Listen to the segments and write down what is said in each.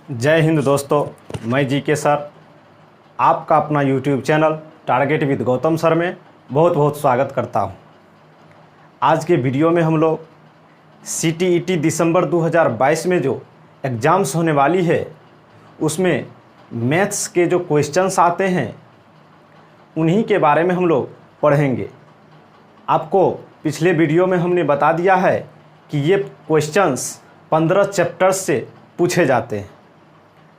जय हिंद दोस्तों, मैं जी के सर आपका अपना YouTube channel target with Gautam sir में बहुत बहुत स्वागत करता हूं। आज के वीडियो में हम लोग CTET दिसंबर 2022 में जो एग्ज़ाम्स होने वाली है उसमें मैथ्स के जो क्वेश्चंस आते हैं उन्हीं के बारे में हम लोग पढ़ेंगे। आपको पिछले वीडियो में हमने बता दिया है कि ये क्वेश्चंस 15 चैप्टर्स से पूछे जाते हैं,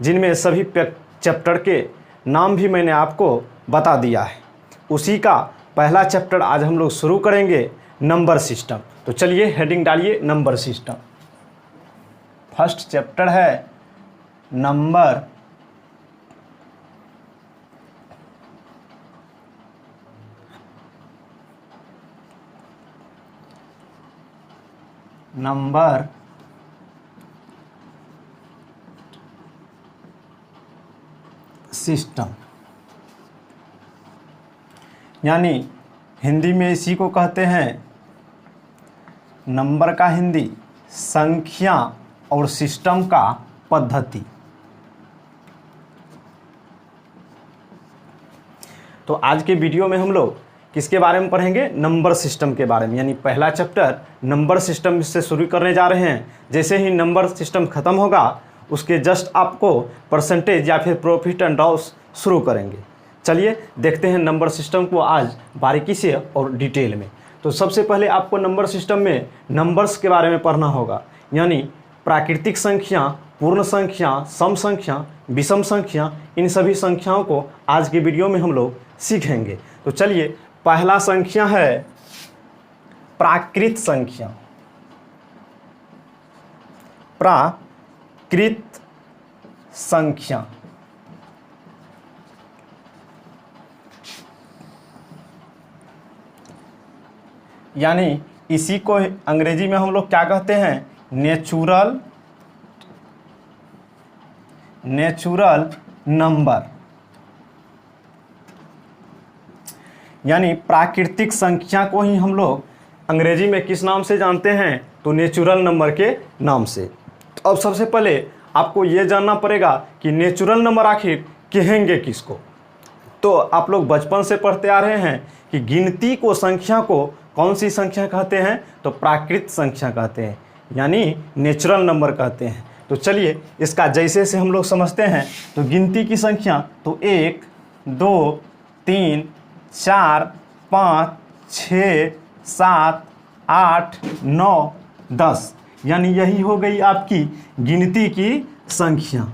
जिनमें सभी चैप्टर के नाम भी मैंने आपको बता दिया है। उसी का पहला चैप्टर आज हम लोग शुरू करेंगे, नंबर सिस्टम। तो चलिए हेडिंग डालिए, नंबर सिस्टम। फर्स्ट चैप्टर है नंबर सिस्टम, यानी हिंदी में इसी को कहते हैं नंबर का हिंदी संख्या और सिस्टम का पद्धति। तो आज के वीडियो में हम लोग किसके बारे में पढ़ेंगे? नंबर सिस्टम के बारे में, यानी पहला चैप्टर नंबर सिस्टम से शुरू करने जा रहे हैं। जैसे ही नंबर सिस्टम ख़त्म होगा उसके जस्ट आपको परसेंटेज या फिर प्रॉफिट एंड लॉस शुरू करेंगे। चलिए देखते हैं नंबर सिस्टम को आज बारीकी से और डिटेल में। तो सबसे पहले आपको नंबर सिस्टम में नंबर्स के बारे में पढ़ना होगा, यानी प्राकृतिक संख्या, पूर्ण संख्या, सम संख्या, विषम संख्या, इन सभी संख्याओं को आज के वीडियो में हम लोग सीखेंगे। तो चलिए, पहला संख्या है प्राकृत संख्या। प्राकृत संख्या यानी इसी को अंग्रेजी में हम लोग क्या कहते हैं? नेचुरल नंबर, यानी प्राकृतिक संख्या को ही हम लोग अंग्रेजी में किस नाम से जानते हैं? तो नेचुरल नंबर के नाम से। तो अब सबसे पहले आपको ये जानना पड़ेगा कि नेचुरल नंबर आखिर कहेंगे किसको। तो आप लोग बचपन से पढ़ते आ रहे हैं कि गिनती को, संख्या को कौन सी संख्या कहते हैं? तो प्राकृत संख्या कहते हैं, यानी नेचुरल नंबर कहते हैं। तो चलिए इसका जैसे से हम लोग समझते हैं। तो गिनती की संख्या तो 1, 2, 3, 4, 5, 6, 7, 8, 9, 10, यानी यही हो गई आपकी गिनती की संख्या।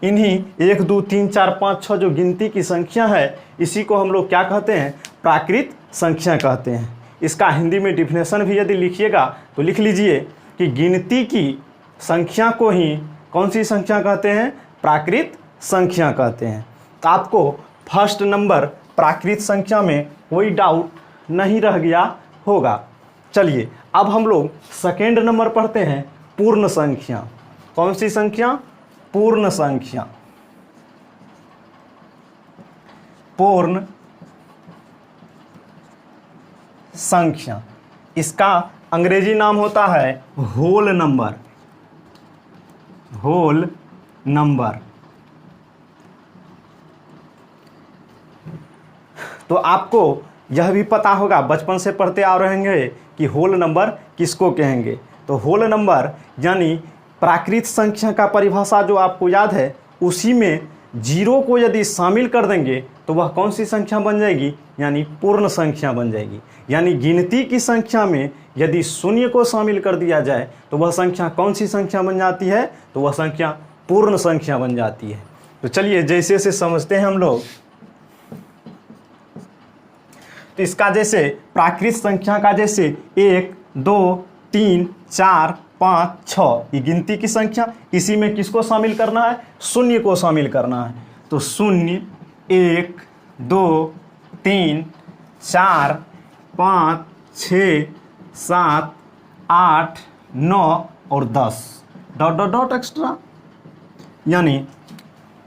इन्हीं 1, 2, 3, 4, 5, 6 जो गिनती की संख्या है, इसी को हम लोग क्या कहते हैं? प्राकृत संख्या कहते हैं। इसका हिंदी में डिफिनेशन भी यदि लिखिएगा तो लिख लीजिए कि गिनती की संख्या को ही कौन सी संख्या कहते हैं? प्राकृत संख्या कहते हैं। तो आपको फर्स्ट नंबर प्राकृत संख्या में कोई डाउट नहीं रह गया होगा। चलिए अब हम लोग सेकेंड नंबर पढ़ते हैं, पूर्ण संख्या। कौन सी संख्या? पूर्ण संख्या। पूर्ण संख्या, इसका अंग्रेजी नाम होता है होल नंबर। Whole number. तो आपको यह भी पता होगा, बचपन से पढ़ते आ रहे हैं कि होल नंबर किसको कहेंगे। तो होल नंबर यानी प्राकृत संख्या का परिभाषा जो आपको याद है, उसी में जीरो को यदि शामिल कर देंगे तो वह कौन सी संख्या बन जाएगी? यानी पूर्ण संख्या बन जाएगी। यानी गिनती की संख्या में यदि शून्य को शामिल कर दिया जाए तो वह संख्या कौन सी संख्या बन जाती है? तो वह संख्या पूर्ण संख्या बन जाती है। तो चलिए जैसे से समझते हैं हम लोग। तो इसका जैसे प्राकृत संख्या का जैसे 1, 2, 3, 4, 5, 6 ये गिनती की संख्या, इसी में किसको शामिल करना है? शून्य को शामिल करना है। तो 0, 1, 2, 3, 4, 5, 6, 7, 8, 9 और 10 डॉट डॉट डॉट एक्स्ट्रा। यानी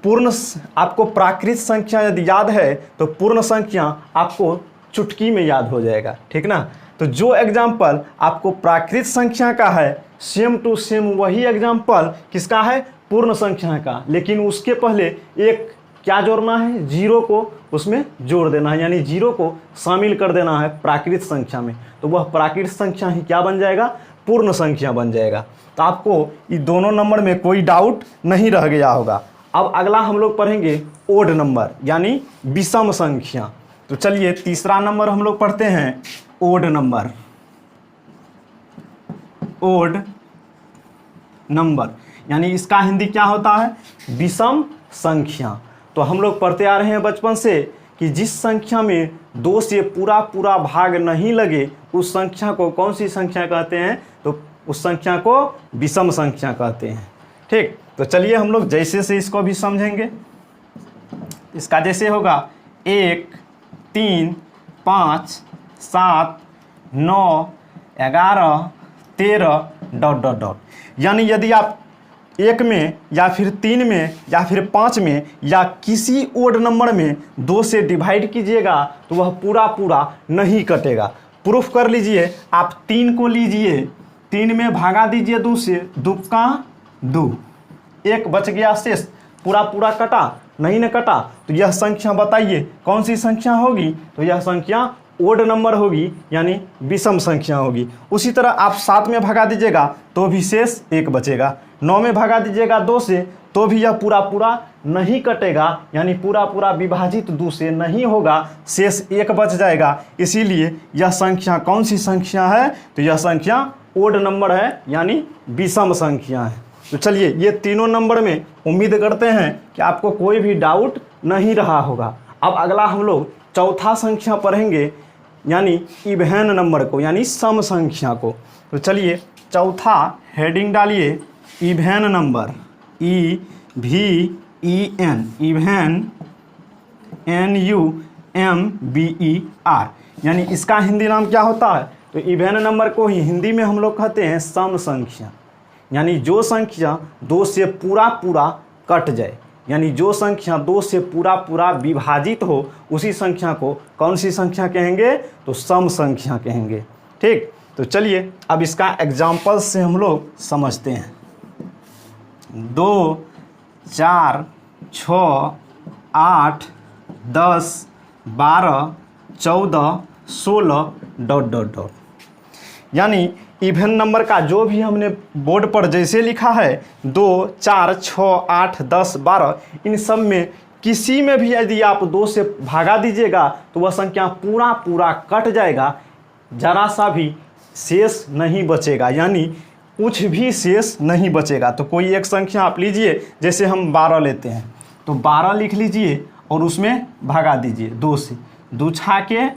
पूर्ण, आपको प्राकृत संख्या यदि याद है तो पूर्ण संख्या आपको चुटकी में याद हो जाएगा, ठीक ना। तो जो एग्जाम्पल आपको प्राकृत संख्या का है, सेम टू सेम वही एग्जाम्पल किसका है? पूर्ण संख्या का, लेकिन उसके पहले एक क्या जोड़ना है, जीरो को उसमें जोड़ देना है, यानी जीरो को शामिल कर देना है प्राकृत संख्या में, तो वह प्राकृत संख्या ही क्या बन जाएगा, पूर्ण संख्या बन जाएगा। तो आपको ये दोनों नंबर में कोई डाउट नहीं रह गया होगा। अब अगला हम लोग पढ़ेंगे ओड नंबर यानी विषम संख्या। तो चलिए तीसरा नंबर हम लोग पढ़ते हैं ओड नंबर। ओड नंबर यानी इसका हिंदी क्या होता है, विषम संख्या। तो हम लोग पढ़ते आ रहे हैं बचपन से कि जिस संख्या में 2 से पूरा पूरा भाग नहीं लगे उस संख्या को कौन सी संख्या कहते हैं, तो उस संख्या को विषम संख्या कहते हैं। ठीक, तो चलिए हम लोग जैसे से इसको भी समझेंगे। इसका जैसे होगा 1, 3, 5, 7, 9, 11, 13 ... यानी यदि आप 1 में या फिर 3 में या फिर 5 में या किसी ओड नंबर में 2 से डिवाइड कीजिएगा तो वह पूरा पूरा नहीं कटेगा। प्रूफ कर लीजिए, आप 3 को लीजिए, 3 में भागा दीजिए 2 से, 2 का 2, 1 बच गया शेष, पूरा पूरा कटा नहीं न कटा, तो यह संख्या बताइए कौन सी संख्या होगी, तो यह संख्या ओड नंबर होगी यानी विषम संख्या होगी। उसी तरह आप 7 में भगा दीजिएगा तो भी शेष 1 बचेगा, 9 में भगा दीजिएगा 2 से तो भी यह पूरा पूरा नहीं कटेगा, यानी पूरा पूरा विभाजित 2 से नहीं होगा, शेष 1 बच जाएगा। इसीलिए यह संख्या कौन सी संख्या है, तो यह संख्या ओड नंबर है यानी विषम संख्या है। तो चलिए ये तीनों नंबर में उम्मीद करते हैं कि आपको कोई भी डाउट नहीं रहा होगा। अब अगला हम लोग चौथा संख्या पढ़ेंगे यानी इवन नंबर को यानी सम संख्या को। तो चलिए चौथा हेडिंग डालिए even number, EVEN, even NUMBER, यानी इसका हिंदी नाम क्या होता है, तो इवन नंबर को ही हिंदी में हम लोग कहते हैं सम संख्या, यानी जो संख्या 2 से पूरा पूरा कट जाए, यानी जो संख्या 2 से पूरा पूरा विभाजित हो उसी संख्या को कौन सी संख्या कहेंगे, तो सम संख्या कहेंगे। ठीक, तो चलिए अब इसका एग्जाम्पल से हम लोग समझते हैं। 2, 4, 6, 8, 10, 12, 14, 16 ... यानी इवन नंबर का जो भी हमने बोर्ड पर जैसे लिखा है 2, 4, 6, 8, 10, 12, इन सब में किसी में भी यदि आप 2 से भागा दीजिएगा तो वह संख्या पूरा पूरा कट जाएगा, जरा सा भी शेष नहीं बचेगा, यानी कुछ भी शेष नहीं बचेगा। तो कोई एक संख्या आप लीजिए, जैसे हम 12 लेते हैं तो 12 लिख लीजिए और उसमें भागा दीजिए 2 से, 2 छा के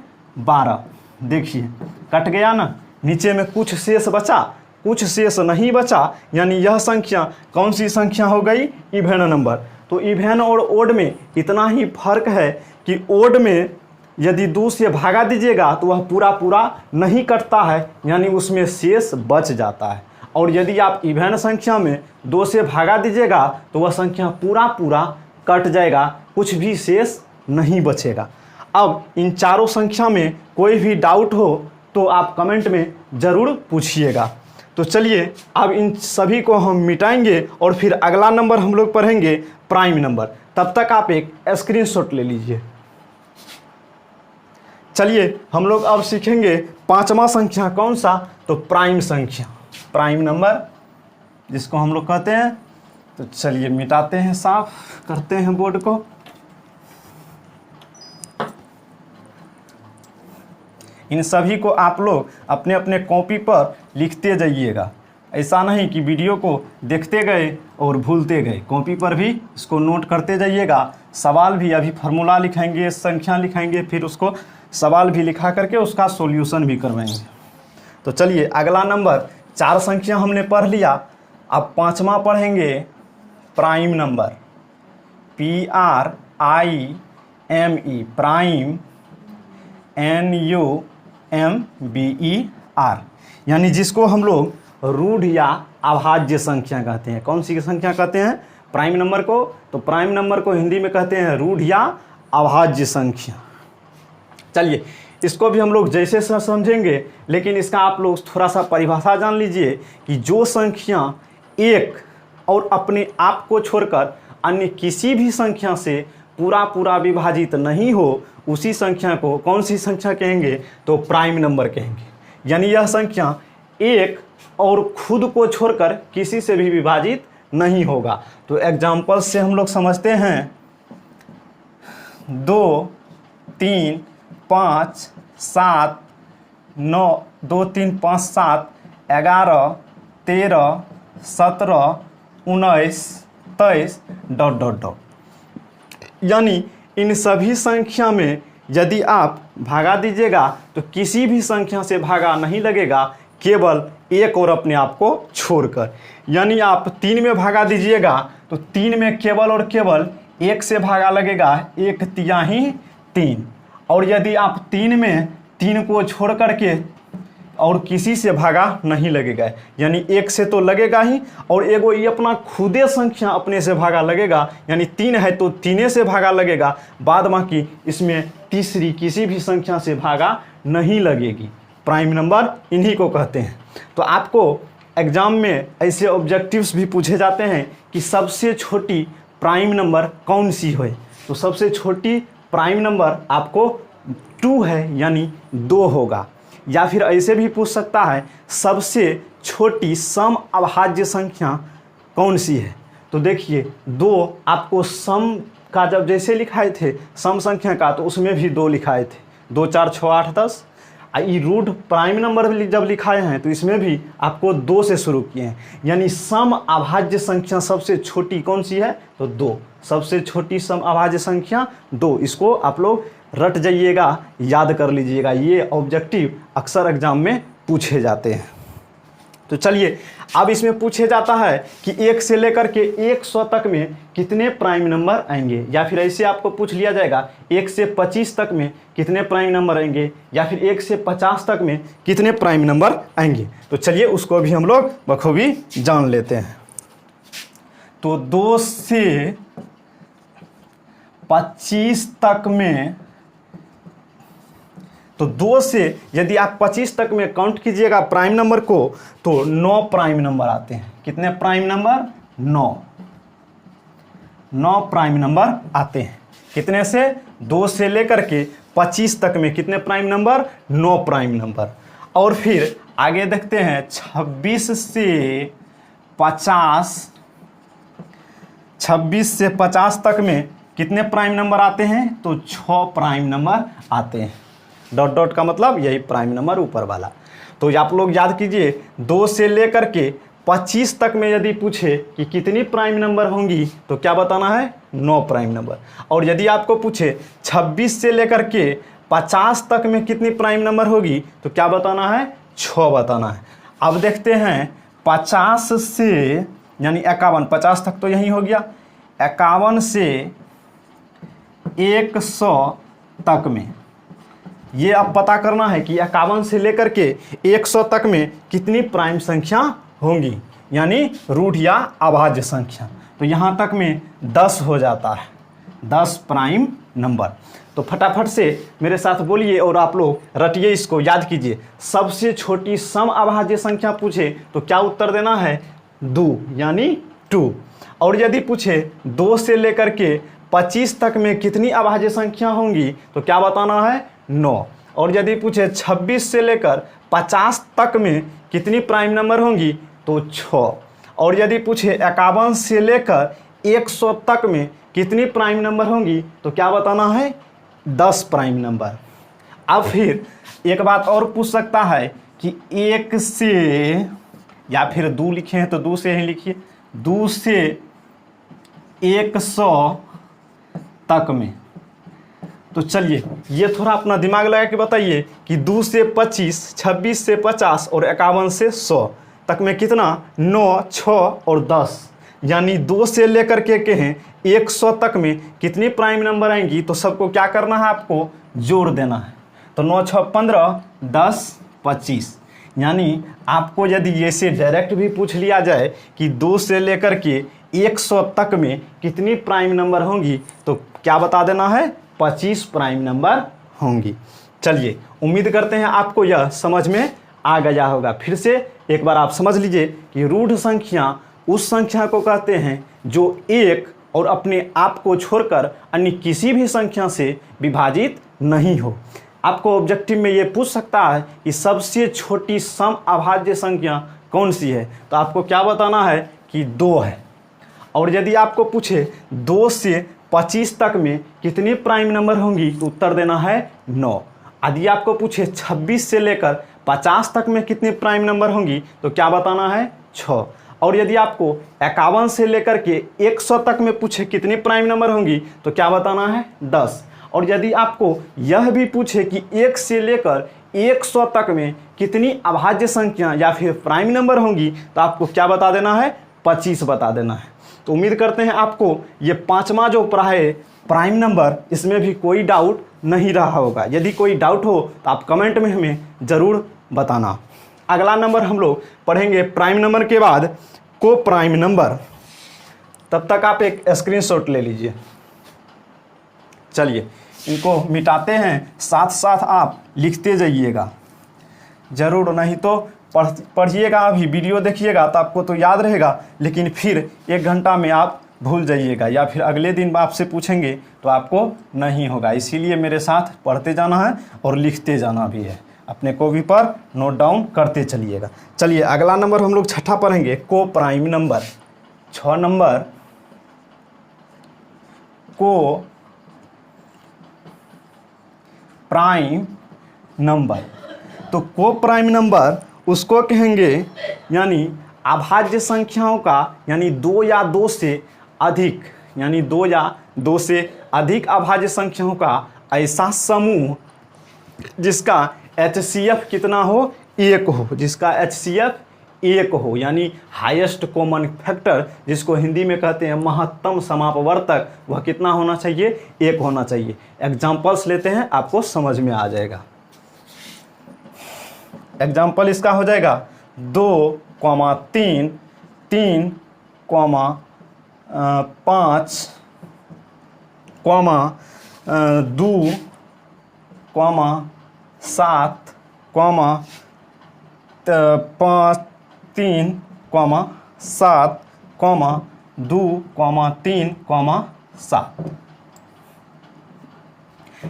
12, देखिए कट गया ना, नीचे में कुछ शेष बचा, कुछ शेष नहीं बचा, यानी यह संख्या कौन सी संख्या हो गई, इवन नंबर। तो इवन और ओड में इतना ही फर्क है कि ओड में यदि 2 से भागा दीजिएगा तो वह पूरा पूरा नहीं कटता है, यानी उसमें शेष बच जाता है, और यदि आप इवन संख्या में 2 से भागा दीजिएगा तो वह संख्या पूरा पूरा कट जाएगा, कुछ भी शेष नहीं बचेगा। अब इन चारों संख्या में कोई भी डाउट हो तो आप कमेंट में ज़रूर पूछिएगा। तो चलिए अब इन सभी को हम मिटाएंगे और फिर अगला नंबर हम लोग पढ़ेंगे प्राइम नंबर। तब तक आप एक स्क्रीनशॉट ले लीजिए। चलिए हम लोग अब सीखेंगे 5वां संख्या कौन सा, तो प्राइम संख्या, प्राइम नंबर जिसको हम लोग कहते हैं। तो चलिए मिटाते हैं, साफ करते हैं बोर्ड को। इन सभी को आप लोग अपने अपने कॉपी पर लिखते जाइएगा, ऐसा नहीं कि वीडियो को देखते गए और भूलते गए, कॉपी पर भी इसको नोट करते जाइएगा। सवाल भी अभी फार्मूला लिखाएंगे, संख्या लिखाएंगे, फिर उसको सवाल भी लिखा करके उसका सॉल्यूशन भी करवाएंगे। तो चलिए अगला नंबर, 4 संख्या हमने पढ़ लिया, अब 5वां पढ़ेंगे prime number, PRIME, prime NUMBER, यानी जिसको हम लोग रूढ़ या अभाज्य संख्या कहते हैं। कौन सी संख्या कहते हैं प्राइम नंबर को, तो प्राइम नंबर को हिंदी में कहते हैं रूढ़ या अभाज्य संख्या। चलिए इसको भी हम लोग जैसे समझेंगे, लेकिन इसका आप लोग थोड़ा सा परिभाषा जान लीजिए कि जो संख्या 1 और अपने आप को छोड़कर अन्य किसी भी संख्या से पूरा पूरा विभाजित नहीं हो, उसी संख्या को कौन सी संख्या कहेंगे? तो प्राइम नंबर कहेंगे। यानी यह संख्या एक और खुद को छोड़कर किसी से भी विभाजित नहीं होगा। तो एग्जाम्पल से हम लोग समझते हैं 2 3 5 7 9 2 3 5 7 11 13 17 19 23 ... यानी इन सभी संख्या में यदि आप भागा दीजिएगा तो किसी भी संख्या से भागा नहीं लगेगा, केवल एक और अपने आप को छोड़कर। यानी आप 3 में भागा दीजिएगा तो 3 में केवल और केवल 1 से भागा लगेगा, 1 तिहाई 3। और यदि आप 3 में 3 को छोड़ करके और किसी से भागा नहीं लगेगा, यानी 1 से तो लगेगा ही, और एगो ये अपना खुदे संख्या अपने से भागा लगेगा, यानी 3 है तो 3 से भागा लगेगा, बाद बाकी इसमें तीसरी किसी भी संख्या से भागा नहीं लगेगी। प्राइम नंबर इन्हीं को कहते हैं। तो आपको एग्जाम में ऐसे ऑब्जेक्टिव्स भी पूछे जाते हैं कि सबसे छोटी प्राइम नंबर कौन सी है। तो सबसे छोटी प्राइम नंबर आपको 2 है, यानी 2 होगा। या फिर ऐसे भी पूछ सकता है सबसे छोटी सम अभाज्य संख्या कौन सी है। तो देखिए 2 आपको सम का जब जैसे लिखाए थे सम संख्या का, तो उसमें भी 2 लिखाए थे, 2 4 6 8 10। ये रूट प्राइम नंबर जब लिखाए हैं तो इसमें भी आपको 2 से शुरू किए हैं। यानी सम अभाज्य संख्या सबसे छोटी कौन सी है? तो 2। सबसे छोटी सम अभाज्य संख्या 2। इसको आप लोग रट जाइएगा, याद कर लीजिएगा, ये ऑब्जेक्टिव अक्सर एग्जाम में पूछे जाते हैं। तो चलिए अब इसमें पूछे जाता है कि 1 से लेकर के 100 तक में कितने प्राइम नंबर आएंगे, या फिर ऐसे आपको पूछ लिया जाएगा 1 से 25 तक में कितने प्राइम नंबर आएंगे, या फिर 1 से 50 तक में कितने प्राइम नंबर आएंगे। तो चलिए उसको भी हम लोग बखूबी जान लेते हैं। तो 2 से 25 तक में, तो 2 से यदि आप 25 तक में काउंट कीजिएगा प्राइम नंबर को, तो 9 प्राइम नंबर आते हैं। कितने प्राइम नंबर? 9 प्राइम नंबर आते हैं। कितने से? 2 से लेकर के 25 तक में कितने प्राइम नंबर? 9 prime number. और फिर आगे देखते हैं 26 से 50 तक में कितने प्राइम नंबर आते हैं? तो 6 प्राइम नंबर आते हैं। ... का मतलब यही प्राइम नंबर ऊपर वाला। तो आप लोग याद कीजिए 2 से लेकर के 25 तक में यदि पूछे कि कितनी प्राइम नंबर होंगी तो क्या बताना है? 9 प्राइम नंबर। और यदि आपको पूछे 26 से लेकर के 50 तक में कितनी प्राइम नंबर होगी तो क्या बताना है? 6 बताना है। अब देखते हैं 50 से यानी 51, 50 तक तो यही हो गया, 51 से 100 तक में ये अब पता करना है कि 51 से लेकर के 100 तक में कितनी प्राइम संख्या होंगी, यानी रूट या अभाज्य संख्या। तो यहाँ तक में 10 हो जाता है, 10 प्राइम नंबर। तो फटाफट से मेरे साथ बोलिए और आप लोग रटिए, इसको याद कीजिए। सबसे छोटी सम अभाज्य संख्या पूछे तो क्या उत्तर देना है? 2 यानी 2। और यदि पूछे 2 से लेकर के 25 तक में कितनी अभाज्य संख्या होंगी तो क्या बताना है? 9। और यदि पूछे 26 से लेकर 50 तक में कितनी प्राइम नंबर होंगी तो 6। और यदि पूछे 51 से लेकर 100 तक में कितनी प्राइम नंबर होंगी तो क्या बताना है? 10 प्राइम नंबर। अब फिर एक बात और पूछ सकता है कि 1 से, या फिर 2 लिखे हैं तो 2 से ही लिखिए, 2 से 100 तक में। तो चलिए ये थोड़ा अपना दिमाग लगा के बताइए कि 2 से 25, 26 से 50 और 51 से 100 तक में कितना? 9, 6 और 10। यानी 2 से लेकर के कहें 100 तक में कितनी प्राइम नंबर आएंगी तो सबको क्या करना है? आपको जोड़ देना है। तो 9 6 15, 10 25। यानी आपको यदि ऐसे डायरेक्ट भी पूछ लिया जाए कि 2 से लेकर के 100 तक में कितनी प्राइम नंबर होंगी तो क्या बता देना है? 25 प्राइम नंबर होंगी। चलिए उम्मीद करते हैं आपको यह समझ में आ गया होगा। फिर से एक बार आप समझ लीजिए कि रूढ़ संख्या उस संख्या को कहते हैं जो एक और अपने आप को छोड़कर अन्य किसी भी संख्या से विभाजित नहीं हो। आपको ऑब्जेक्टिव में ये पूछ सकता है कि सबसे छोटी सम अभाज्य संख्या कौन सी है, तो आपको क्या बताना है कि 2 है। और यदि आपको पूछे 2 से 25 तक में कितनी प्राइम नंबर होंगी, तो उत्तर देना है 9। यदि आपको पूछे 26 से लेकर 50 तक में कितनी प्राइम नंबर होंगी, तो क्या बताना है 6। और यदि आपको 51 से लेकर के 100 तक में पूछे कितनी प्राइम नंबर होंगी, तो क्या बताना है 10। और यदि आपको यह भी पूछे कि 1 से लेकर 100 तक में कितनी अभाज्य संख्या या फिर प्राइम नंबर होंगी, तो आपको क्या बता देना है 25 बता देना है। तो उम्मीद करते हैं आपको ये 5वां जो पढ़ा है प्राइम नंबर, इसमें भी कोई डाउट नहीं रहा होगा। यदि कोई डाउट हो तो आप कमेंट में हमें ज़रूर बताना। अगला नंबर हम लोग पढ़ेंगे प्राइम नंबर के बाद को प्राइम नंबर। तब तक आप एक स्क्रीनशॉट ले लीजिए। चलिए इनको मिटाते हैं, साथ साथ आप लिखते जाइएगा ज़रूर, नहीं तो पढ़िएगा, अभी वीडियो देखिएगा तो आपको तो याद रहेगा, लेकिन फिर 1 घंटा में आप भूल जाइएगा या फिर अगले दिन आपसे पूछेंगे तो आपको नहीं होगा। इसीलिए मेरे साथ पढ़ते जाना है और लिखते जाना भी है, अपने कॉपी पर नोट डाउन करते चलिएगा। चलिए अगला नंबर हम लोग छठा पढ़ेंगे को प्राइम नंबर। 6 नंबर को प्राइम नंबर। तो को प्राइम नंबर उसको कहेंगे यानी अभाज्य संख्याओं का, यानी 2 या 2 से अधिक, यानी 2 या 2 से अधिक अभाज्य संख्याओं का ऐसा समूह जिसका HCF कितना हो, 1 हो, जिसका HCF 1 हो, यानी हाईएस्ट कॉमन फैक्टर, जिसको हिंदी में कहते हैं महत्तम समापवर्तक, वह कितना होना चाहिए, 1 होना चाहिए। एग्जाम्पल्स लेते हैं, आपको समझ में आ जाएगा। एग्जाम्पल इसका हो जाएगा 2, 3, 3, 5, 2, 7, 5, 3, 7, 2, 3, 7।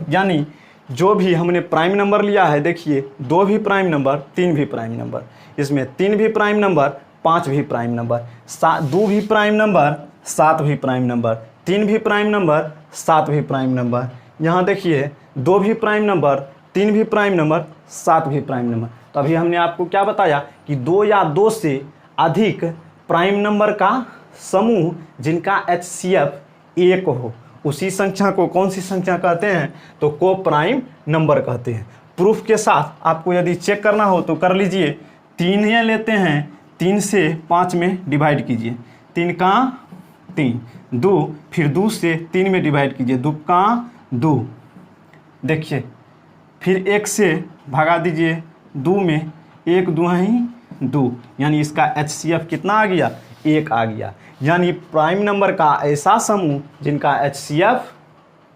यानी जो भी हमने प्राइम नंबर लिया है, देखिए 2 भी प्राइम नंबर, 3 भी प्राइम नंबर, इसमें 3 भी प्राइम नंबर, 5 भी प्राइम नंबर, 2 भी प्राइम नंबर, 7 भी प्राइम नंबर, 3 भी प्राइम नंबर, 7 भी प्राइम नंबर। यहाँ देखिए 2 भी प्राइम नंबर, 3 भी प्राइम नंबर, 7 भी प्राइम नंबर। तो अभी हमने आपको क्या बताया कि 2 या 2 से अधिक प्राइम नंबर का समूह जिनका HCF 1 हो, उसी संख्या को कौन सी संख्या कहते हैं, तो को प्राइम नंबर कहते हैं। प्रूफ के साथ आपको यदि चेक करना हो तो कर लीजिए। 3 ये लेते हैं, 3 से 5 में डिवाइड कीजिए, 3 का 3, 2, फिर 2 से 3 में डिवाइड कीजिए, 2 का 2, देखिए फिर 1 से भगा दीजिए, 2 में 1 2 ही 2, यानी इसका HCF कितना आ गया, 1 आ गया। यानी प्राइम नंबर का ऐसा समूह जिनका HCF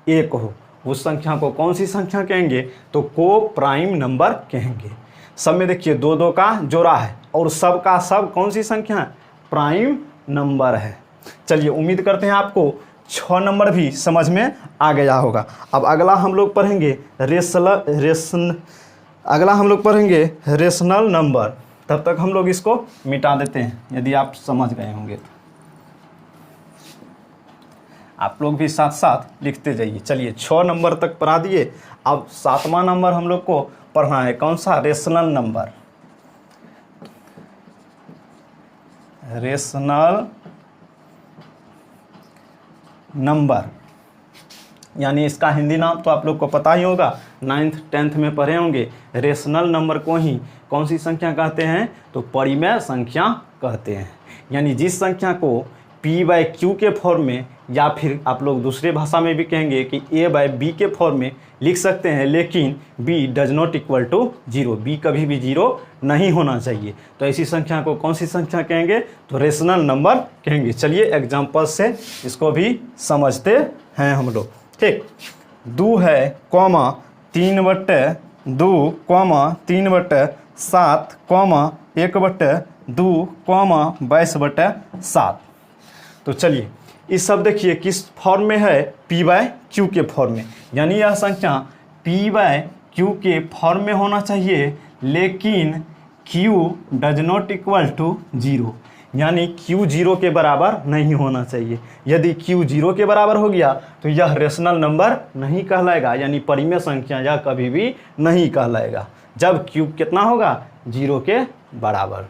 1 हो, उस संख्या को कौन सी संख्या कहेंगे, तो को प्राइम नंबर कहेंगे। सब में देखिए 2 2 का जोड़ा है और सब का सब कौन सी संख्या है, प्राइम नंबर है। चलिए उम्मीद करते हैं आपको 6 नंबर भी समझ में आ गया होगा। अब अगला हम लोग पढ़ेंगे रेशनल नंबर। तब तक हम लोग इसको मिटा देते हैं, यदि आप समझ गए होंगे तो आप लोग भी साथ साथ लिखते जाइए। चलिए 6 नंबर तक पढ़ा दिए। अब 7वां नंबर हम लोग को पढ़ना है, कौन सा, रेशनल नंबर। रेशनल नंबर यानी इसका हिंदी नाम तो आप लोग को पता ही होगा, 9th 10th में पढ़े होंगे। रेशनल नंबर को ही कौन सी संख्या कहते हैं, तो परिमेय संख्या कहते हैं। यानी जिस संख्या को P/Q के फॉर्म में, या फिर आप लोग दूसरे भाषा में भी कहेंगे कि A/B के फॉर्म में लिख सकते हैं, लेकिन B does not equal to 0, B कभी भी 0 नहीं होना चाहिए। तो ऐसी संख्या को कौन सी संख्या कहेंगे, तो रेशनल नंबर कहेंगे। चलिए एग्जाम्पल से इसको भी समझते हैं हम लोग। ठीक, 2 है, 3/2, 3/7, 1/2 कॉमा 22/7। तो चलिए इस सब देखिए किस फॉर्म में है, p/q के फॉर्म में, यानी यह संख्या p/q के फॉर्म में होना चाहिए, लेकिन q does not equal to 0, यानी q 0 के बराबर नहीं होना चाहिए। यदि q 0 के बराबर हो गया तो यह रेशनल नंबर नहीं कहलाएगा, यानी परिमेय संख्या यह कभी भी नहीं कहलाएगा जब q कितना होगा, 0 के बराबर।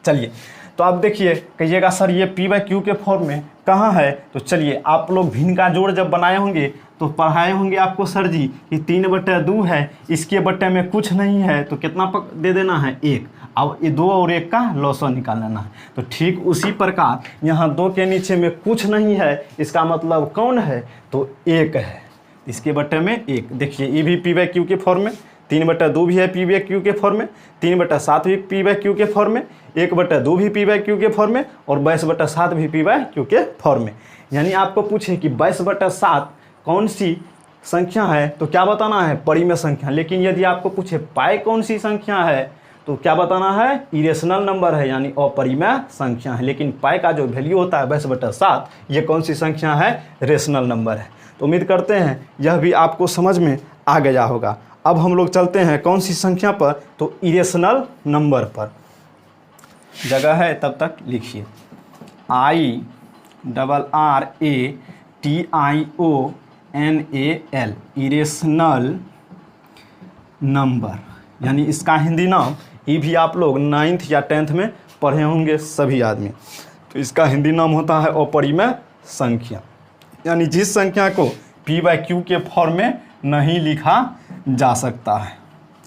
चलिए तो आप देखिए, कहिएगा सर ये p/q के फॉर्म में कहाँ है, तो चलिए आप लोग भिन्न का जोड़ जब बनाए होंगे तो पढ़ाए होंगे आपको सर जी कि 3/2 है, इसके बट्टे में कुछ नहीं है तो कितना दे देना है, 1। अब ये 2 और 1 का लॉसर निकाल लेना है। तो ठीक उसी प्रकार यहाँ 2 के नीचे में कुछ नहीं है, इसका मतलब कौन है, तो 1 है, इसके बट्टे में 1। देखिए ये भी p/q के फॉर्म में, 3/2 भी है p/q के फॉर्म में, 3/7 भी p/q के फॉर्म में, 1/2 भी p/q के फॉर्म में, और 22/7 भी p/q के फॉर्म में। यानी आपको पूछे कि 22/7 कौन सी संख्या है तो क्या बताना है, परिमेय संख्या। लेकिन यदि आपको पूछे पाई कौन सी संख्या है तो क्या बताना है, इरेशनल नंबर है, यानी अपरिमेय संख्या है। लेकिन पाई का जो वैल्यू होता है 22/7, ये कौन सी संख्या है, रेशनल नंबर है। तो उम्मीद करते हैं यह भी आपको समझ में आ गया होगा। अब हम लोग चलते हैं कौन सी संख्या पर, तो इरेशनल नंबर पर। जगह है तब तक लिखिए, IRRATIONAL, इरेशनल नंबर, यानी इसका हिंदी नाम, ये भी आप लोग 9th या 10th में पढ़े होंगे सभी आदमी। तो इसका हिंदी नाम होता है अपरिमेय संख्या, यानी जिस संख्या को p/q के फॉर्म में नहीं लिखा जा सकता है,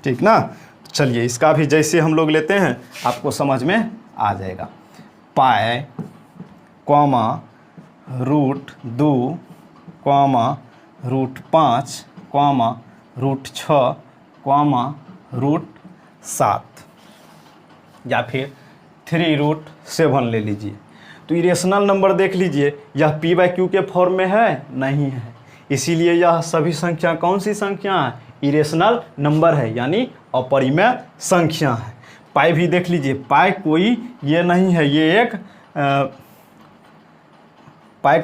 ठीक ना। चलिए इसका भी जैसे हम लोग लेते हैं आपको समझ में आ जाएगा। पाई कॉमा √2 कॉमा √5 कॉमा √6 कॉमा √7, या फिर 3√7 ले लीजिए। तो इरेशनल नंबर देख लीजिए, यह p/q के फॉर्म में है, नहीं है, इसीलिए यह सभी संख्या कौन सी संख्या है, इरेशनल नंबर है, यानी अपरिमेय संख्या है। पाई भी देख लीजिए, पाई कोई ये नहीं है, ये एक पाई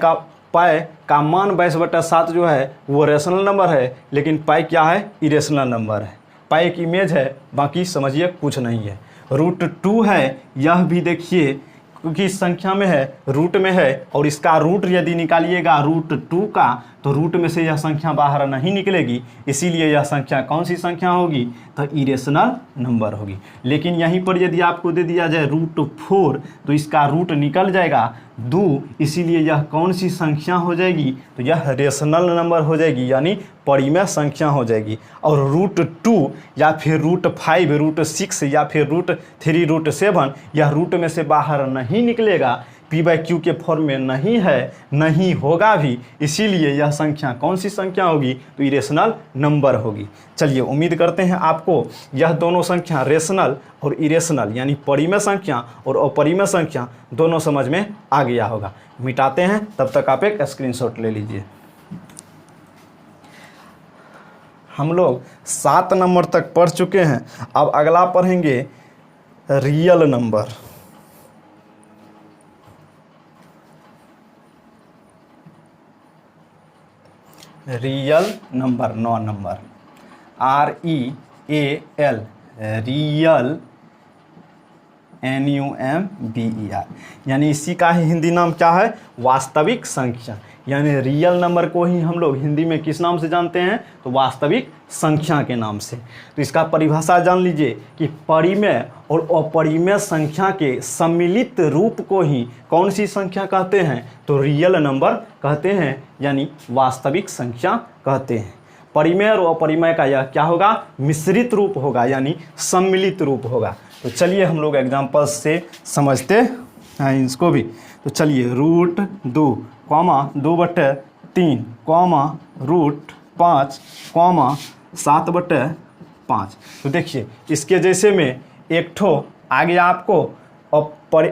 का मान 22/7 जो है वो रेशनल नंबर है, लेकिन पाई क्या है, इरेशनल नंबर है। पाई एक इमेज है, बाकी समझिए कुछ नहीं है। √2 है, यह भी देखिए क्योंकि इस संख्या में है, रूट में है, और इसका रूट यदि निकालिएगा √2 का तो रूट में से यह संख्या बाहर नहीं निकलेगी, इसीलिए यह संख्या कौन सी संख्या होगी, तो इरेशनल नंबर होगी। लेकिन यहीं पर यदि आपको दे दिया जाए √4 तो इसका रूट निकल जाएगा 2, इसीलिए यह कौन सी संख्या हो जाएगी, तो यह रेशनल नंबर हो जाएगी, यानी परिमेय संख्या हो जाएगी। और √2 या फिर √5 √6 या फिर √3 √7 यह रूट में से बाहर नहीं निकलेगा, p/q के फॉर्म में नहीं है, नहीं होगा भी, इसीलिए यह संख्या कौन सी संख्या होगी, तो इरेशनल नंबर होगी। चलिए उम्मीद करते हैं आपको यह दोनों संख्या रेशनल और इरेशनल, यानी परिमेय संख्या और अपरिमेय संख्या दोनों समझ में आ गया होगा। मिटाते हैं, तब तक आप एक स्क्रीनशॉट ले लीजिए। हम लोग 7 नंबर तक पढ़ चुके हैं, अब अगला पढ़ेंगे real number. Real number, 9 number, REAL, real, NUMBER, यानी इसी का ही हिंदी नाम क्या है, वास्तविक संख्या। यानी रियल नंबर को ही हम लोग हिंदी में किस नाम से जानते हैं, तो वास्तविक संख्या के नाम से। तो इसका परिभाषा जान लीजिए कि परिमेय और अपरिमेय संख्या के सम्मिलित रूप को ही कौन सी संख्या कहते हैं, तो रियल नंबर कहते हैं, यानी वास्तविक संख्या कहते हैं। परिमेय और अपरिमेय का यह क्या होगा, मिश्रित रूप होगा, यानी सम्मिलित रूप होगा। तो चलिए हम लोग एग्जाम्पल से समझते हैं इसको भी। तो चलिए √2 कॉमा 2/3 कॉमा √5 कॉमा 7/5। तो देखिए इसके जैसे में एक ठो आ गया आपको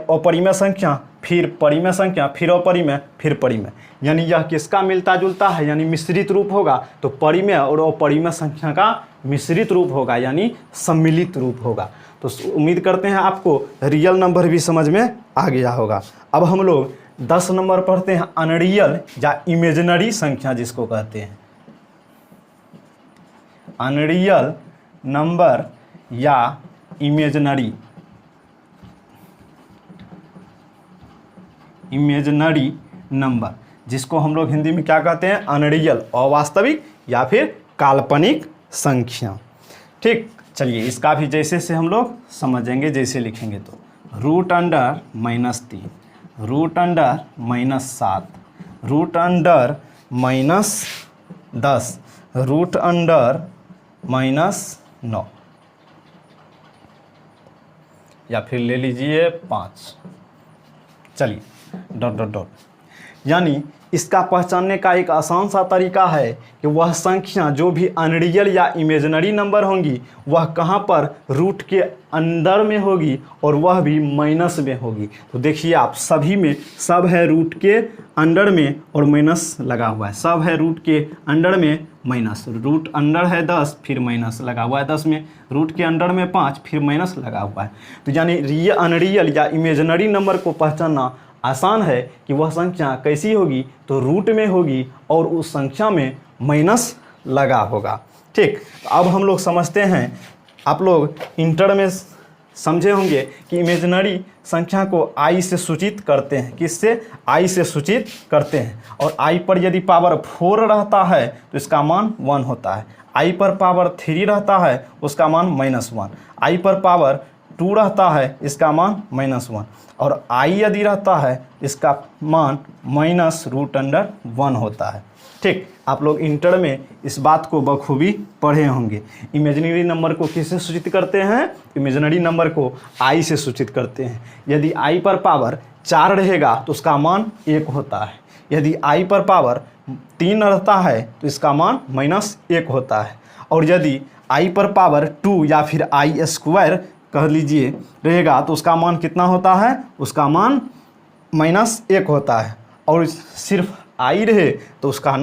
अपरिमेय संख्या फिर परिमेय संख्या, फिर अपरिमेय, फिर परिमेय, यानी यह किसका मिलता जुलता है, यानी मिश्रित रूप होगा। तो परिमेय और अपरिमेय संख्या का मिश्रित रूप होगा, यानी सम्मिलित रूप होगा। तो उम्मीद करते हैं आपको रियल नंबर भी समझ में आ गया होगा। अब हम लोग 10 नंबर पढ़ते हैं, अनरियल या इमेजिनरी संख्या जिसको कहते हैं, अनरियल नंबर या इमेजिनरी नंबर, जिसको हम लोग हिंदी में क्या कहते हैं, अनरियल, अवास्तविक या फिर काल्पनिक संख्या। ठीक, चलिए इसका भी जैसे से हम लोग समझेंगे, जैसे लिखेंगे तो root under -3, root under -7, root under -10, root under -9, या फिर ले लीजिए 5। चलिए डॉट डॉट डॉट, यानी इसका पहचानने का एक आसान सा तरीका है कि वह संख्या जो भी अनरियल या इमेजिनरी नंबर होंगी वह कहाँ पर रूट के अंदर में होगी और वह भी माइनस में होगी। तो देखिए आप सभी में सब है रूट के अंडर में और माइनस लगा हुआ है, सब है रूट के अंडर में माइनस, रूट अंडर है 10 फिर माइनस लगा हुआ है 10 में, रूट के अंडर में 5 फिर माइनस लगा हुआ है। तो यानी ये अनरियल या इमेजिनरी नंबर को पहचानना आसान है कि वह संख्या कैसी होगी, तो रूट में होगी और उस संख्या में माइनस लगा होगा। ठीक, तो अब हम लोग समझते हैं, आप लोग इंटर में समझे होंगे कि इमेजिनरी संख्या को आई से सूचित करते हैं, किससे, आई से सूचित करते हैं। और आई पर यदि पावर 4 रहता है तो इसका मान 1 होता है, आई पर पावर 3 रहता है उसका मान -1, आई पर पावर 2 रहता है इसका मान -1, और आई यदि रहता है इसका मान -√1 होता है। ठीक, आप लोग इंटर में इस बात को बखूबी पढ़े होंगे। इमेजिनरी नंबर को किससे सूचित करते हैं, इमेजिनरी नंबर को आई से सूचित करते हैं। यदि आई पर पावर 4 रहेगा तो उसका मान 1 होता है, यदि आई पर पावर 3 रहता है तो इसका मान -1 होता है, और यदि आई पर पावर 2 या फिर आई स्क्वायर कह लीजिए रहेगा तो उसका मान कितना होता है, उसका मान -1 होता है, और सिर्फ आई रहे तो उसका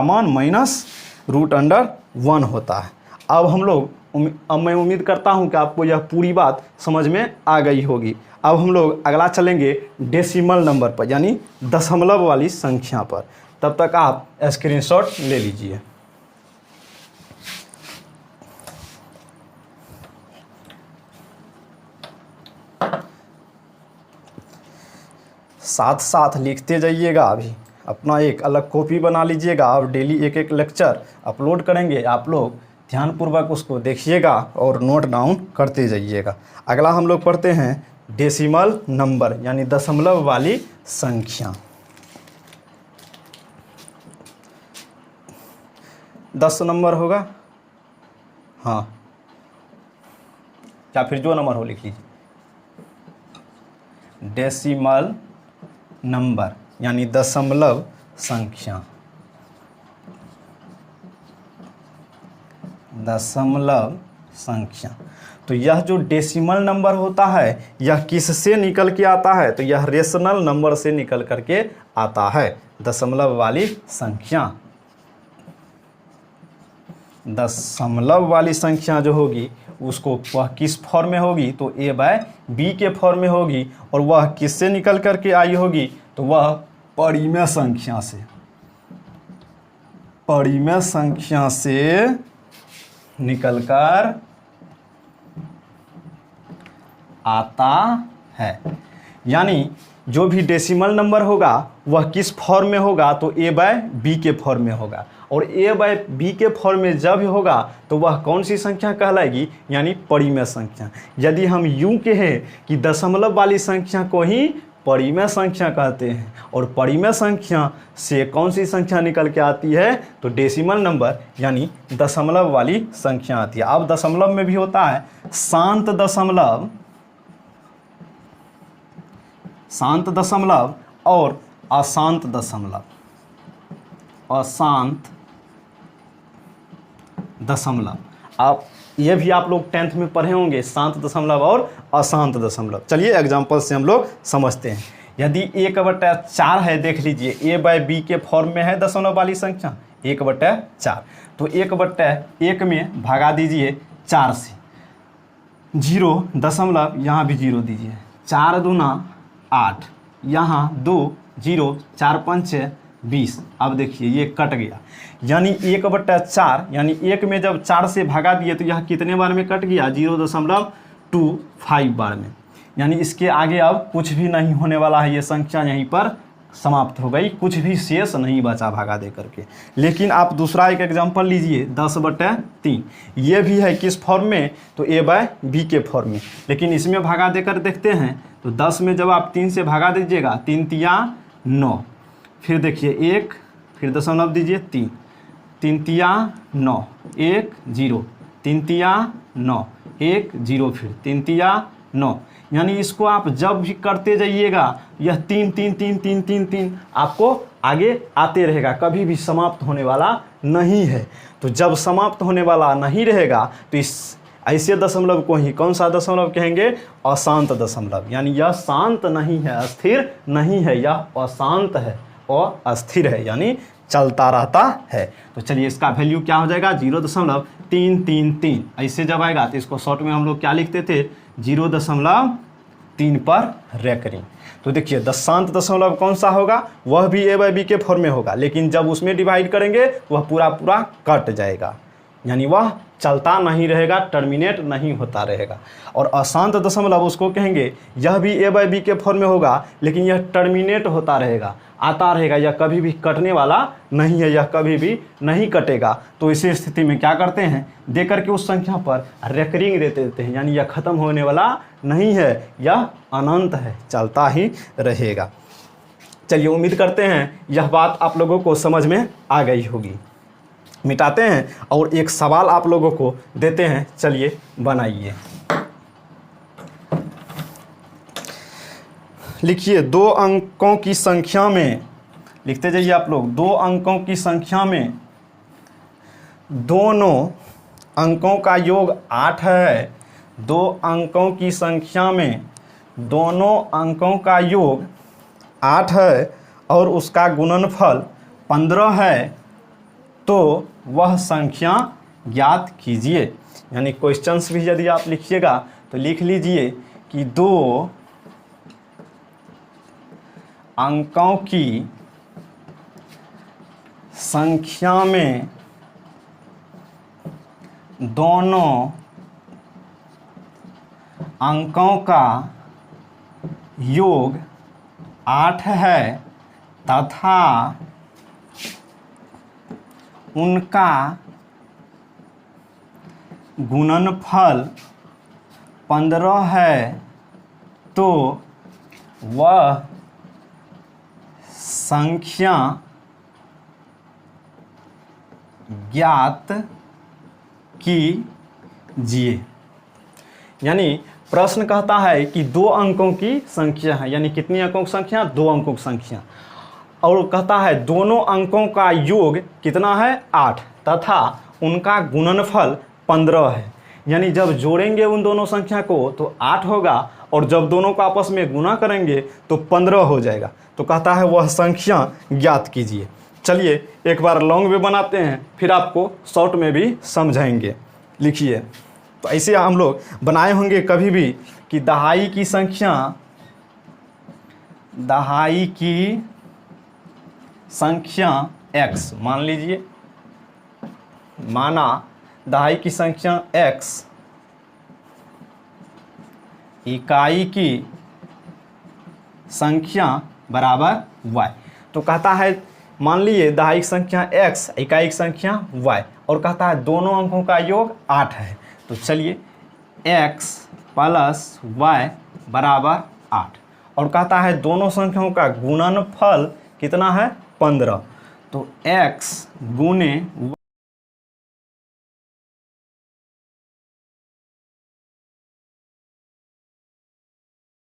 मान -√1 होता है। अब हम लोग मैं उम्मीद करता हूं कि आपको यह पूरी बात समझ में आ गई होगी। अब हम लोग अगला चलेंगे डेसिमल नंबर पर, यानी दशमलव वाली संख्या पर। तब तक आप स्क्रीनशॉट ले लीजिए। साथ साथ लिखते जाइएगा, अभी अपना एक अलग कॉपी बना लीजिएगा। आप डेली एक एक लेक्चर अपलोड करेंगे, आप लोग ध्यानपूर्वक उसको देखिएगा और नोट डाउन करते जाइएगा। अगला हम लोग पढ़ते हैं डेसिमल नंबर, यानी दशमलव वाली संख्या। 10 नंबर होगा, हाँ, या फिर जो नंबर हो लिख लीजिए। डेसिमल नंबर यानी दशमलव संख्या, दशमलव संख्या। तो यह जो डेसिमल नंबर होता है यह किससे निकल के आता है, तो यह रेशनल नंबर से निकल करके आता है। दशमलव वाली संख्या, दशमलव वाली संख्या जो होगी उसको वह किस फॉर्म में होगी, तो a/b के फॉर्म में होगी, और वह किससे निकल करके आई होगी, तो वह परिमेय संख्या से, परिमेय संख्या से निकलकर आता है। यानी जो भी डेसिमल नंबर होगा वह किस फॉर्म में होगा, तो a/b के फॉर्म में होगा, और a/b के फॉर्म में जब होगा तो वह कौन सी संख्या कहलाएगी, यानी परिमेय संख्या। यदि हम यूं कहें कि दशमलव वाली संख्या को ही परिमेय संख्या कहते हैं, और परिमेय संख्या से कौन सी संख्या निकल के आती है, तो डेसिमल नंबर यानी दशमलव वाली संख्या आती है। अब दशमलव में भी होता है शांत दशमलव, शांत दशमलव और अशांत दशमलव, अशांत दशमलव। आप ये भी आप लोग 10th में पढ़े होंगे, शांत दशमलव और अशांत दशमलव। चलिए एग्जाम्पल से हम लोग समझते हैं। यदि 1/4 है, देख लीजिए a/b के फॉर्म में है दशमलव वाली संख्या 1/4, तो 1/1 में भगा दीजिए 4 से, 0 दशमलव यहाँ भी 0 दीजिए, 4 दूना 8, यहाँ 2 0, 4 5 20। अब देखिए ये कट गया, यानी 1/4, यानी 1 में जब 4 से भगा दिए तो यह कितने बार में कट गया, 0.25 बार में। यानी इसके आगे अब कुछ भी नहीं होने वाला है, ये संख्या यहीं पर समाप्त हो गई, कुछ भी शेष नहीं बचा भगा दे करके। लेकिन आप दूसरा एक एग्जांपल लीजिए 10/3, ये भी है किस फॉर्म में, तो a/b के फॉर्म में, लेकिन इसमें भगा देकर देखते हैं। तो 10 में जब आप 3 से भगा दीजिएगा, 3 तिया 9, फिर देखिए 1, फिर दशमलव दीजिए 3, 3 तिया 9, 1 0, 3 तिया 9, 1 0, फिर 3 तिया 9। यानी इसको आप जब भी करते जाइएगा यह 3 3 3 3 3 3 आपको आगे आते रहेगा, कभी भी समाप्त होने वाला नहीं है। तो जब समाप्त होने वाला नहीं रहेगा तो इस ऐसे दशमलव को ही कौन सा दशमलव कहेंगे, अशांत दशमलव। यानी यह शांत नहीं है, अस्थिर नहीं है, यह अशांत है और अस्थिर है, यानी चलता रहता है। तो चलिए इसका वैल्यू क्या हो जाएगा, 0.333। ऐसे जब आएगा तो इसको शॉर्ट में हम लोग क्या लिखते थे, 0.3 पर रेकरिंग। तो देखिए दशांत दशमलव कौन सा होगा, वह भी a/b के फॉर्म में होगा, लेकिन जब उसमें डिवाइड करेंगे वह पूरा पूरा कट जाएगा, यानी वह चलता नहीं रहेगा, टर्मिनेट नहीं होता रहेगा। और अशांत दशमलव उसको कहेंगे, यह भी a/b के फॉर्म में होगा, लेकिन यह टर्मिनेट होता रहेगा, आता रहेगा, यह कभी भी कटने वाला नहीं है, यह कभी भी नहीं कटेगा। तो इसी स्थिति में क्या करते हैं, दे करके उस संख्या पर रेकरिंग देते हैं, यानी यह खत्म होने वाला नहीं है, यह अनंत है, चलता ही रहेगा। चलिए उम्मीद करते हैं यह बात आप लोगों को समझ में आ गई होगी। मिटाते हैं और एक सवाल आप लोगों को देते हैं, चलिए बनाइए। लिखिए 2 अंकों की संख्या में, लिखते जाइए आप लोग, 2 अंकों की संख्या में दोनों अंकों का योग 8 है। 2 अंकों की संख्या में दोनों अंकों का योग 8 है और उसका गुणनफल 15 है, तो वह संख्या ज्ञात कीजिए। यानी क्वेश्चंस भी यदि आप लिखिएगा तो लिख लीजिए कि 2 अंकों की संख्या में दोनों अंकों का योग 8 है तथा उनका गुणनफल 15 है, तो वह संख्या ज्ञात कीजिए। यानी प्रश्न कहता है कि 2 अंकों की संख्या है, यानी कितनी अंकों की संख्या, 2 अंकों की संख्या, और कहता है दोनों अंकों का योग कितना है, 8, तथा उनका गुणनफल 15 है। यानी जब जोड़ेंगे उन दोनों संख्या को तो 8 होगा, और जब दोनों को आपस में गुणा करेंगे तो 15 हो जाएगा। तो कहता है वह संख्या ज्ञात कीजिए। चलिए एक बार लॉन्ग में बनाते हैं, फिर आपको शॉर्ट में भी समझाएंगे। लिखिए, तो ऐसे हम लोग बनाए होंगे कभी भी कि दहाई की संख्या x, मान लीजिए, माना दहाई की संख्या x, इकाई की संख्या बराबर y। तो कहता है मान लीजिए दहाई की संख्या x, इकाई की संख्या y, और कहता है दोनों अंकों का योग 8 है। तो चलिए x प्लस y बराबर 8, और कहता है दोनों संख्याओं का गुणनफल कितना है, 15। तो x गुने